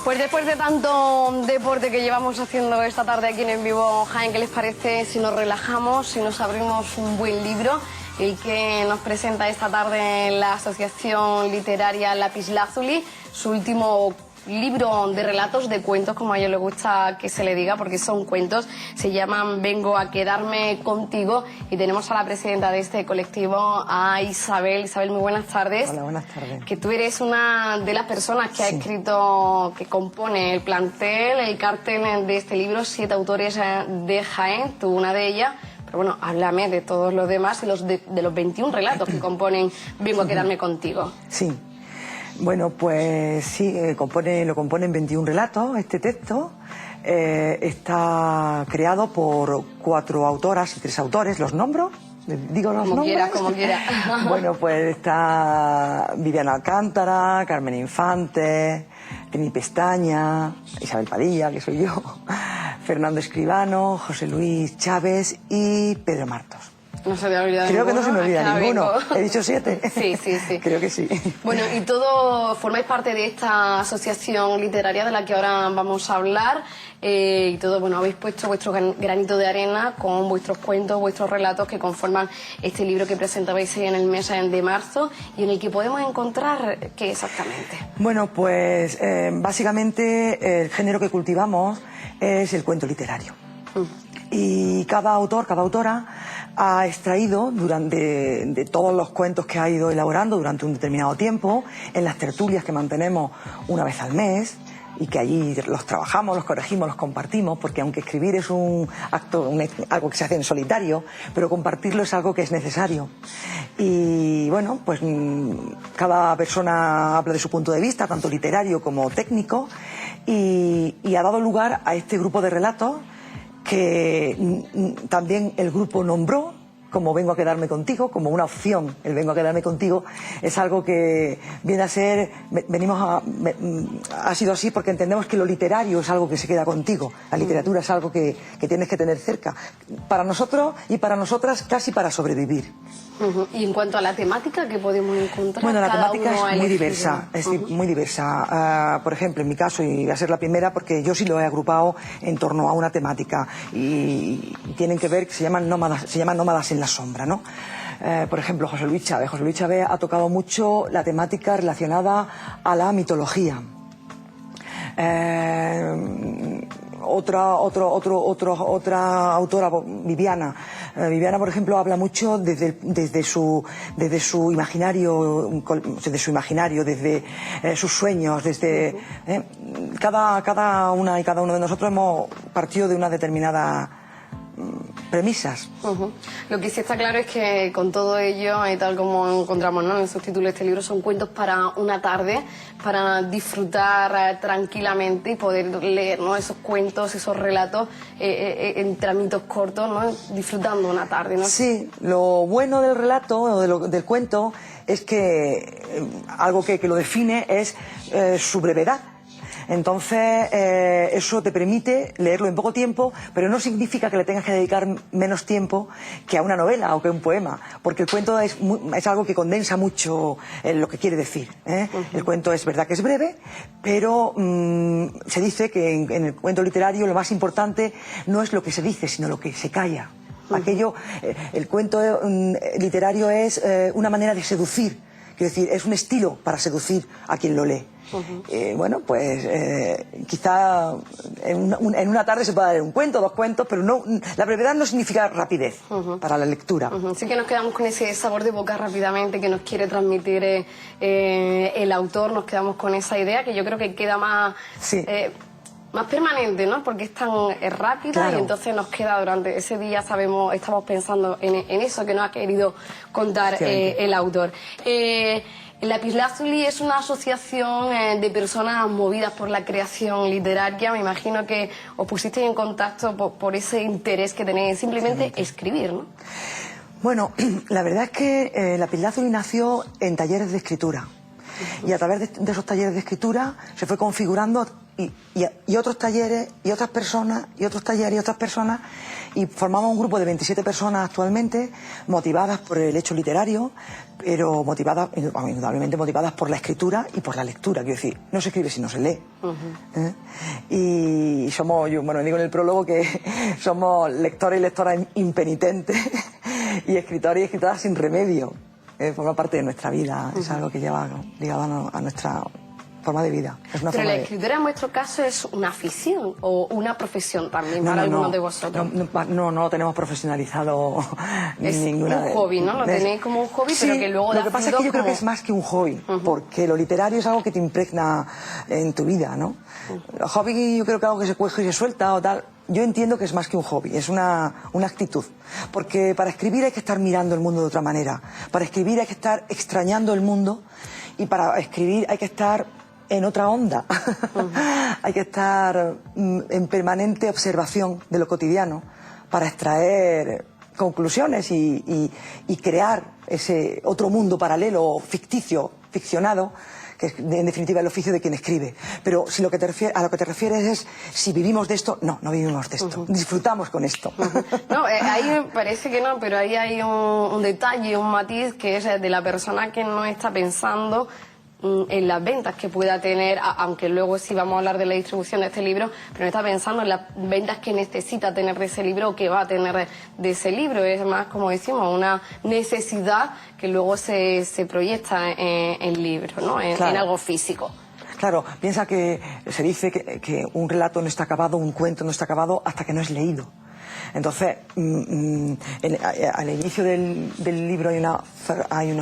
Pues después de tanto deporte que llevamos haciendo esta tarde aquí en Vivo Jaén, ¿qué les parece si nos relajamos, si nos abrimos un buen libro? El que nos presenta esta tarde la Asociación Literaria Lapislázuli, su último libro de relatos, de cuentos, como a ellos les gusta que se le diga, porque son cuentos, se llaman Vengo a quedarme contigo, y tenemos a la presidenta de este colectivo, a Isabel. Isabel, muy buenas tardes. Hola, buenas tardes. Que tú eres una de las personas que ha escrito, que compone el plantel, el cartel de este libro, 7 autores de Jaén, tú una de ellas. Pero bueno, háblame de todos los demás y de los 21 relatos que componen Vengo a quedarme contigo. Sí. Bueno, pues sí, lo componen 21 relatos, este texto. Está creado por 4 autoras y 3 autores, ¿los nombro? ¿Digo los nombres? Como quiera. Bueno, pues está Viviana Alcántara, Carmen Infante, Emi Pestaña, Isabel Padilla, que soy yo, Fernando Escribano, José Luis Chávez y Pedro Martos. No se te ha olvidado Creo ninguno. Que no se me olvida ninguno. Vengo. ¿He dicho 7? Sí, sí, sí. Creo que sí. Bueno, y todo formáis parte de esta asociación literaria de la que ahora vamos a hablar. Y todo, bueno, habéis puesto vuestro granito de arena con vuestros cuentos, vuestros relatos que conforman este libro que presentabais en el mes de marzo, y en el que podemos encontrar, ¿qué exactamente? Bueno, pues básicamente el género que cultivamos es el cuento literario. Y cada autor, cada autora ha extraído de todos los cuentos que ha ido elaborando durante un determinado tiempo, en las tertulias que mantenemos una vez al mes, y que allí los trabajamos, los corregimos, los compartimos, porque aunque escribir es un acto, algo que se hace en solitario, pero compartirlo es algo que es necesario. Y bueno, pues cada persona habla de su punto de vista, tanto literario como técnico, y ha dado lugar a este grupo de relatos que también el grupo nombró como Vengo a quedarme contigo, como una opción. El Vengo a quedarme contigo es algo que viene a ser, ha sido así porque entendemos que lo literario es algo que se queda contigo, la literatura es algo que tienes que tener cerca, para nosotros y para nosotras, casi para sobrevivir. Y en cuanto a la temática que podemos encontrar, bueno, la temática es muy elegido. diversa, muy diversa. Por ejemplo, en mi caso, y voy a ser la primera porque yo sí lo he agrupado en torno a una temática, y tienen que ver, se llaman nómadas en la sombra, ¿no? Por ejemplo, José Luis Chávez. José Luis Chávez ha tocado mucho la temática relacionada a la mitología. Otra autora, Viviana. Viviana, por ejemplo, habla mucho desde su imaginario, desde sus sueños, desde cada una y cada uno de nosotros hemos partido de una determinada premisas. Lo que sí está claro es que con todo ello, y tal como encontramos, ¿no?, en el subtítulo de este libro, son cuentos para una tarde, para disfrutar tranquilamente y poder leer, ¿no?, esos cuentos, esos relatos en tramitos cortos, ¿no?, disfrutando una tarde, ¿no? Sí, lo bueno del relato o del cuento es que algo que lo define es su brevedad. Entonces, eso te permite leerlo en poco tiempo, pero no significa que le tengas que dedicar menos tiempo que a una novela o que a un poema, porque el cuento es algo que condensa mucho lo que quiere decir, ¿eh? El cuento es verdad que es breve, pero se dice que en el cuento literario lo más importante no es lo que se dice, sino lo que se calla. El cuento literario es una manera de seducir. Quiero decir, es un estilo para seducir a quien lo lee. Bueno, pues quizá en una tarde se pueda leer un cuento, 2 cuentos, pero no, la brevedad no significa rapidez para la lectura. Sí que nos quedamos con ese sabor de boca rápidamente que nos quiere transmitir el autor, nos quedamos con esa idea que yo creo que queda más... Sí. Más permanente, ¿no? Porque es tan rápida, claro. Y entonces nos queda durante ese día, estamos pensando en eso que nos ha querido contar el autor. Lapislázuli es una asociación de personas movidas por la creación literaria. Me imagino que os pusisteis en contacto por ese interés que tenéis simplemente escribir, ¿no? Bueno, la verdad es que Lapislázuli nació en talleres de escritura. Y a través de esos talleres de escritura se fue configurando y otros talleres, y otras personas, y otros talleres, y otras personas, y formamos un grupo de 27 personas actualmente, motivadas por el hecho literario, pero motivadas, indudablemente motivadas por la escritura y por la lectura. Quiero decir, no se escribe si no se lee. Y somos, yo digo en el prólogo que somos lectores y lectoras impenitentes y escritores y escritoras sin remedio. Forma parte de nuestra vida, es algo que lleva ligado a nuestra forma de vida. Pero la escritura en vuestro caso es una afición o una profesión también para algunos de vosotros. No lo tenemos profesionalizado ninguna. Es un hobby, ¿no? Lo tenéis como un hobby, sí, pero que luego lo que pasa es que yo creo que es más que un hobby, porque lo literario es algo que te impregna en tu vida, ¿no? El hobby yo creo que es algo que se coge y se suelta o tal. Yo entiendo que es más que un hobby, es una actitud. Porque para escribir hay que estar mirando el mundo de otra manera. Para escribir hay que estar extrañando el mundo y para escribir hay que estar en otra onda. Hay que estar en permanente observación de lo cotidiano para extraer conclusiones y crear ese otro mundo paralelo, ficticio, ficcionado, que es en definitiva el oficio de quien escribe. Pero si a lo que te refieres es si vivimos de esto, no vivimos de esto. Disfrutamos con esto. No, ahí me parece que no, pero ahí hay un detalle, un matiz que es de la persona que no está pensando en las ventas que pueda tener, aunque luego sí vamos a hablar de la distribución de este libro, pero no está pensando en las ventas que necesita tener de ese libro o que va a tener de ese libro. Es más, como decimos, una necesidad que luego se proyecta en libro, ¿no? En algo físico. Claro, piensa que se dice que un relato no está acabado, un cuento no está acabado hasta que no es leído. Entonces, al inicio del libro hay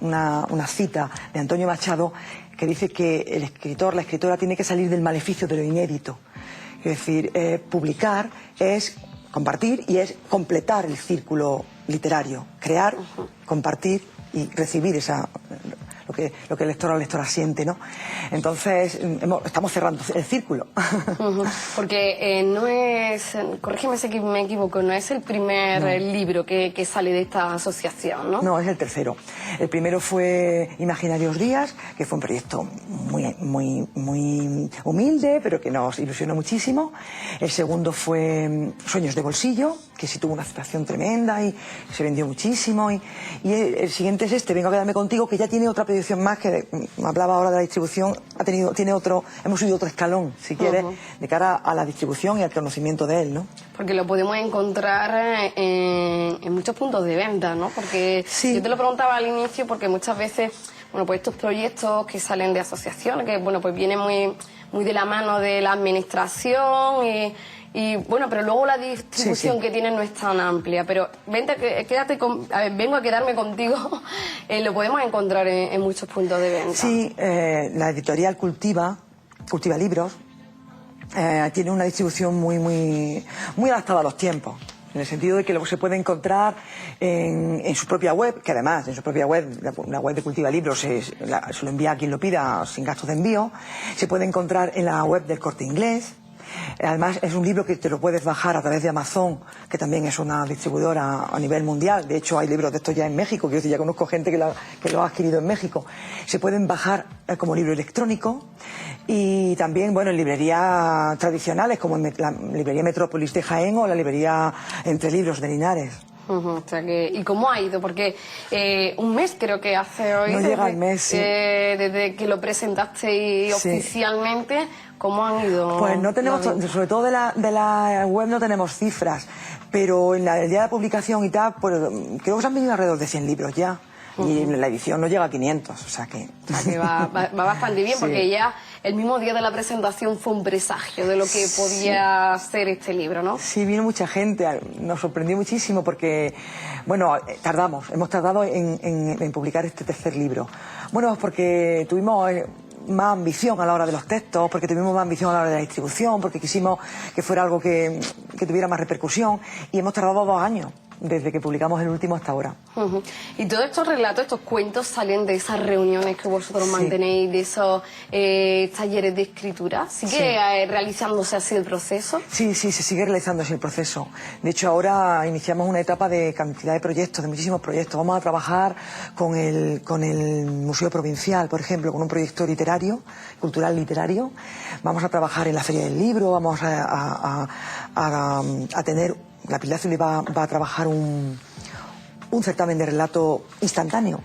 una cita de Antonio Machado que dice que el escritor, la escritora tiene que salir del maleficio de lo inédito. Es decir, publicar es compartir y es completar el círculo literario, crear, compartir y recibir lo que el lector o la lectora siente, ¿no? Entonces, estamos cerrando el círculo. Porque no es, corrígeme si me equivoco, no es el primer libro que sale de esta asociación, ¿no? No, es el tercero. El primero fue Imaginarios Días, que fue un proyecto muy humilde, pero que nos ilusionó muchísimo. El segundo fue Sueños de Bolsillo, que sí tuvo una aceptación tremenda y se vendió muchísimo. Y el siguiente es este, Vengo a quedarme contigo, que ya tiene otra proyección más, que hablaba ahora de la distribución, hemos subido otro escalón, si quieres, de cara a la distribución y al conocimiento de él, ¿no? Porque lo podemos encontrar en muchos puntos de venta, ¿no? Porque yo te lo preguntaba al inicio porque muchas veces, bueno, pues estos proyectos que salen de asociaciones, que bueno, pues vienen muy de la mano de la administración y bueno, pero luego la distribución que tienen no es tan amplia. Pero vengo a quedarme contigo, lo podemos encontrar en muchos puntos de venta. Sí, la editorial Cultiva Libros, tiene una distribución muy adaptada a los tiempos. En el sentido de que luego se puede encontrar en su propia web, que además en su propia web, la web de Cultiva Libros, se lo envía a quien lo pida sin gastos de envío. Se puede encontrar en la web del Corte Inglés. Además es un libro que te lo puedes bajar a través de Amazon, que también es una distribuidora a nivel mundial. De hecho hay libros de estos ya en México, quiero decir, ya conozco gente que lo ha adquirido en México. Se pueden bajar como libro electrónico y también, bueno, en librerías tradicionales como en la librería Metrópolis de Jaén o la librería Entre Libros de Linares. O sea que, ¿y cómo ha ido? Porque un mes creo que hace hoy. No llega el mes, sí. Desde que lo presentaste oficialmente, ¿cómo han ido? Pues no tenemos, sobre todo de la web no tenemos cifras, pero en el día de la publicación y tal, pues creo que se han venido alrededor de 100 libros ya. Y la edición no llega a 500, o sea que... va bastante bien, porque ya el mismo día de la presentación fue un presagio de lo que podía ser este libro, ¿no? Sí, vino mucha gente, nos sorprendió muchísimo porque, bueno, hemos tardado en publicar este tercer libro. Bueno, porque tuvimos más ambición a la hora de los textos, porque tuvimos más ambición a la hora de la distribución, porque quisimos que fuera algo que tuviera más repercusión y hemos tardado 2 años. desde que publicamos el último hasta ahora. Y todos estos relatos, estos cuentos salen de esas reuniones que vosotros Sí. mantenéis, de esos talleres de escritura. ¿Sigue realizándose así el proceso? Sí, sí, se sigue realizando así el proceso. De hecho, ahora iniciamos una etapa de cantidad de proyectos, de muchísimos proyectos. Vamos a trabajar con el Museo Provincial, por ejemplo, con un proyecto literario, cultural literario. Vamos a trabajar en la Feria del Libro, vamos a tener... La Pilar Azul va a trabajar un certamen de relato instantáneo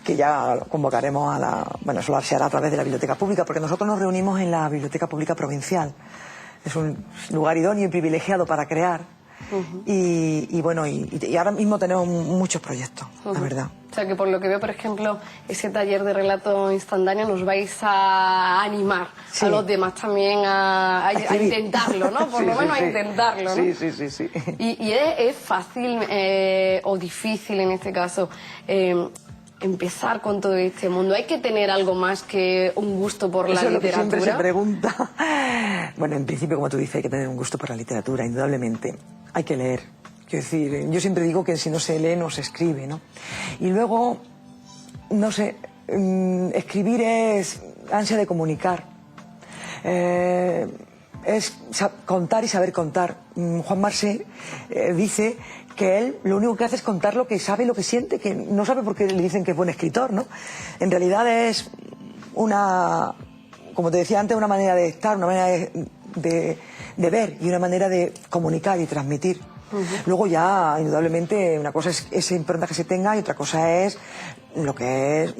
que ya convocaremos bueno, eso se hará a través de la Biblioteca Pública, porque nosotros nos reunimos en la Biblioteca Pública Provincial. Es un lugar idóneo y privilegiado para crear. Y bueno, y ahora mismo tenemos muchos proyectos, la verdad. O sea que por lo que veo, por ejemplo, ese taller de relato instantáneo nos vais a animar a los demás también a intentarlo, ¿no? Por lo menos a intentarlo, ¿no? Sí. ¿Y es fácil o difícil en este caso empezar con todo este mundo? ¿Hay que tener algo más que un gusto por la literatura? Eso es lo que siempre se pregunta. Bueno, en principio, como tú dices, hay que tener un gusto por la literatura, indudablemente. Hay que leer. Quiero decir, yo siempre digo que si no se lee, no se escribe, ¿no? Y luego, no sé, escribir es ansia de comunicar. Es contar y saber contar. Juan Marsé dice que él lo único que hace es contar lo que sabe y lo que siente, que no sabe por qué le dicen que es buen escritor, ¿no? En realidad es una, como te decía antes, una manera de estar, una manera de ver y una manera de comunicar y transmitir. Luego ya, indudablemente, una cosa es esa impronta que se tenga y otra cosa es lo que es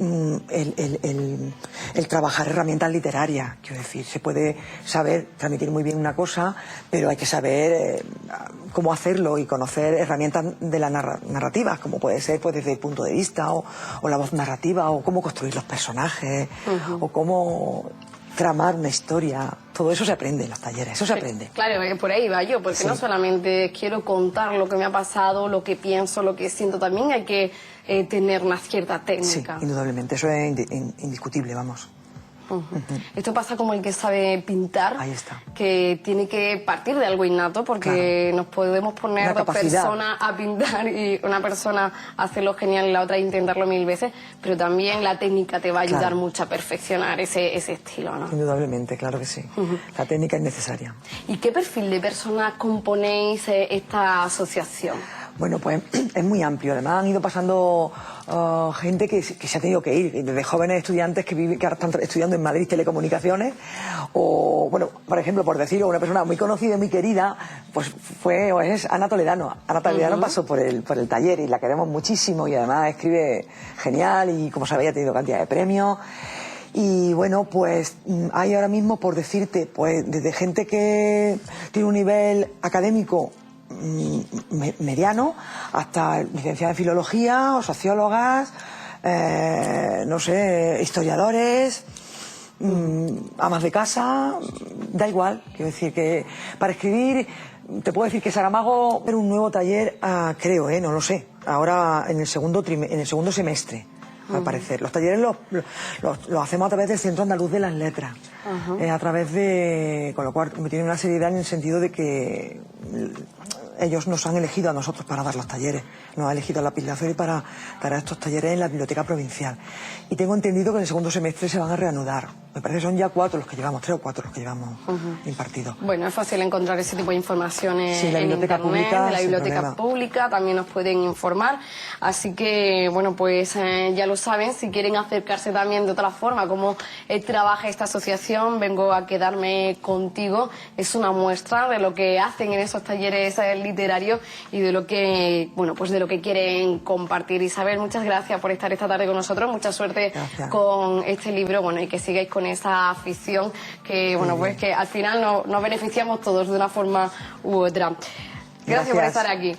el trabajar herramientas literarias. Quiero decir, se puede saber transmitir muy bien una cosa, pero hay que saber cómo hacerlo y conocer herramientas de la narrativa, como puede ser pues desde el punto de vista o la voz narrativa, o cómo construir los personajes, o cómo tramar una historia. Todo eso se aprende en los talleres, eso se aprende. Claro, por ahí va yo, porque no solamente quiero contar lo que me ha pasado, lo que pienso, lo que siento, también hay que tener una cierta técnica. Sí, indudablemente, eso es indiscutible, vamos. Esto pasa como el que sabe pintar, Ahí está. que tiene que partir de algo innato, porque nos podemos poner dos personas a pintar y una persona a hacerlo genial y la otra a intentarlo 1000 veces, pero también la técnica te va a ayudar mucho a perfeccionar ese estilo, ¿no? Indudablemente, claro que sí. La técnica es necesaria. ¿Y qué perfil de personas componéis esta asociación? Bueno, pues es muy amplio. Además han ido pasando gente que se ha tenido que ir, desde jóvenes estudiantes que ahora están estudiando en Madrid telecomunicaciones, o, bueno, por ejemplo, por decirlo, una persona muy conocida y muy querida, pues es Ana Toledano. Ana Toledano pasó por el taller y la queremos muchísimo, y además escribe genial y, como sabéis, ha tenido cantidad de premios. Y bueno, pues hay ahora mismo, por decirte, pues desde gente que tiene un nivel académico mediano, hasta licenciadas en filología o sociólogas, no sé, historiadores, amas de casa, da igual. Quiero decir que para escribir, te puedo decir que Saramago era un nuevo taller, creo, no lo sé, ahora en el segundo semestre. Al parecer. Los talleres los hacemos a través del Centro Andaluz de las Letras. A través de... Con lo cual me tiene una seriedad en el sentido de que ellos nos han elegido a nosotros para dar los talleres. Nos ha elegido a la Pilar Azul para dar estos talleres en la Biblioteca Provincial. Y tengo entendido que en el segundo semestre se van a reanudar. Me parece que son ya 4 los que llevamos, 3 o 4 los que llevamos impartidos. Bueno, es fácil encontrar ese tipo de informaciones en Biblioteca internet, Pública, de la Biblioteca Pública, también nos pueden informar. Así que, bueno, pues ya lo saben, si quieren acercarse también de otra forma, cómo trabaja esta asociación, Vengo a quedarme contigo, es una muestra de lo que hacen en esos talleres literarios y de lo que, bueno, pues de lo que quieren compartir. Isabel, muchas gracias por estar esta tarde con nosotros, mucha suerte con este libro, bueno, y que sigáis con esa afición que, bueno, pues que al final nos beneficiamos todos de una forma u otra. Gracias por estar aquí.